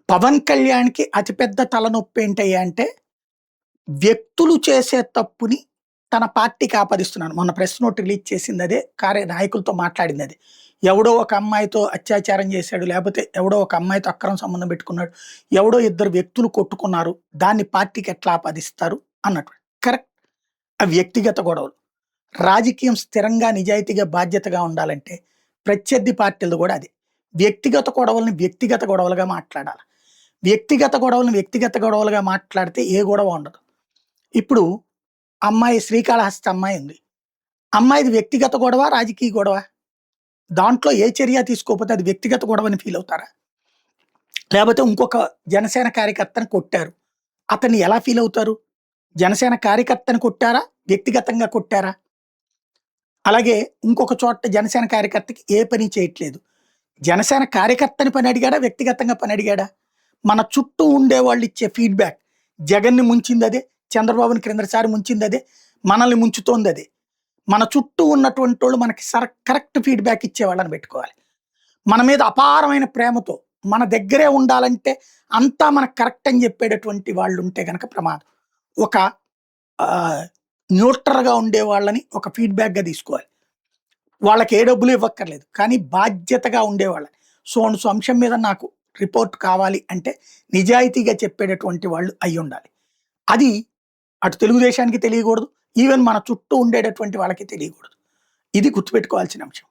పవన్ కళ్యాణ్‌కి అతిపెద్ద తలనొప్పి ఏంటయ్యా అంటే, వ్యక్తులు చేసే తప్పుని తన పార్టీకి ఆపాదిస్తున్నాను. మొన్న ప్రెస్ నోట్ రిలీజ్ చేసిందదే. నాయకులతో మాట్లాడిందదే. ఎవడో ఒక అమ్మాయితో అత్యాచారం చేశాడు, లేపోతే ఎవడో ఒక అమ్మాయితో అక్రమ సంబంధం పెట్టుకున్నాడు, ఎవడో ఇద్దరు వ్యక్తులు కొట్టుకున్నారు, దాన్ని పార్టీకి ఎట్లా ఆపాదిస్తారు అన్నట్టు. కరెక్ట్. అవి వ్యక్తిగత గొడవలు. రాజకీయం స్థిరంగా, నిజాయితీగా, బాధ్యతగా ఉండాలంటే ప్రత్యర్థి పార్టీలది గూడా అదే. వ్యక్తిగత గొడవల్ని వ్యక్తిగత గొడవలుగా మాట్లాడాల. వ్యక్తిగత గొడవలను వ్యక్తిగత గొడవలుగా మాట్లాడితే ఏ గొడవ ఉండదు. ఇప్పుడు అమ్మాయి శ్రీకాళహస్తి అమ్మాయి ఉంది. అమ్మాయిది వ్యక్తిగత గొడవ, రాజకీయ గొడవ. దాంట్లో ఏ చర్య తీసుకోకపోతే అది వ్యక్తిగత గొడవని ఫీల్ అవుతారా? లేపోతే ఇంకొక జనసేన కార్యకర్తని కొట్టారు. అతన్ని ఎలా ఫీల్ అవుతారు? జనసేన కార్యకర్తని కొట్టారా? వ్యక్తిగతంగా కొట్టారా? అలాగే ఇంకొక చోట జనసేన కార్యకర్తకి ఏ పని చేయట్లేదు. జనసేన కార్యకర్తని పని అడిగాడా? వ్యక్తిగతంగా పని అడిగాడా? మన చుట్టూ ఉండేవాళ్ళు ఇచ్చే ఫీడ్‌బ్యాక్ జగన్‌ని ముంచిందదే, చంద్రబాబుని క్రిందటిసారి ముంచిందదే, మనల్ని ముంచుతోందదే. మన చుట్టూ ఉన్నటువంటోళ్ళు మనకి కరెక్ట్ ఫీడ్‌బ్యాక్ ఇచ్చేవాళ్ళని పెట్టుకోవాలి. మన మీద అపారమైన ప్రేమతో మన దగ్గరే ఉండాలంటే అంతా మనకు కరెక్ట్ అని చెప్పేటటువంటి వాళ్ళుంటే గనక ప్రమాదం. ఒక ఆహ్, న్యూట్రల్‌గా ఉండేవాళ్ళని ఒక ఫీడ్‌బ్యాక్‌గా తీసుకోవాలి. వాళ్ళకి ఏ డబ్బులు ఇవ్వక్కర్లేదు. కానీ బాధ్యతగా ఉండేవాళ్ళని. సో అంశం మీద నాకు రిపోర్ట్ కావాలి అంటే నిజాయితీగా చెప్పేటటువంటి వాళ్ళు అయ్యుండాలి. అది అటు తెలుగుదేశానికి తెలియకూడదు. ఈవెన్ మన చుట్టూ ఉండేటటువంటి వాళ్ళకి తెలియకూడదు. ఇది గుర్తుపెట్టుకోవాల్సిన అంశం.